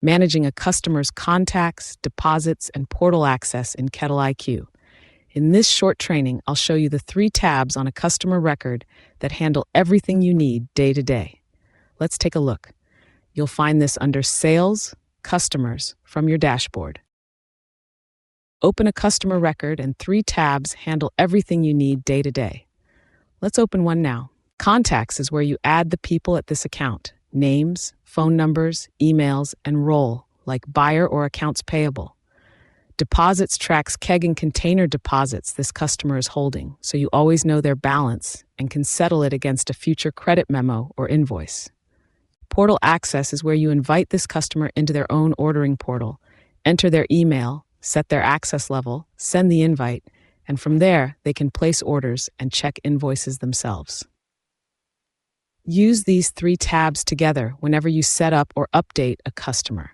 managing a customer's contacts, deposits, and portal access in KettleiQ. In this short training, I'll show you the 3 tabs on a customer record that handle everything you need day to day. Let's take a look. You'll find this under Sales, Customers from your dashboard. Open a customer record and 3 tabs handle everything you need day to day. Let's open one now. Contacts is where you add the people at this account: names, phone numbers, emails, and role, like buyer or accounts payable. Deposits tracks keg and container deposits this customer is holding, so you always know their balance and can settle it against a future credit memo or invoice. Portal access is where you invite this customer into their own ordering portal, enter their email, set their access level, send the invite, and from there, they can place orders and check invoices themselves. Use these 3 tabs together whenever you set up or update a customer.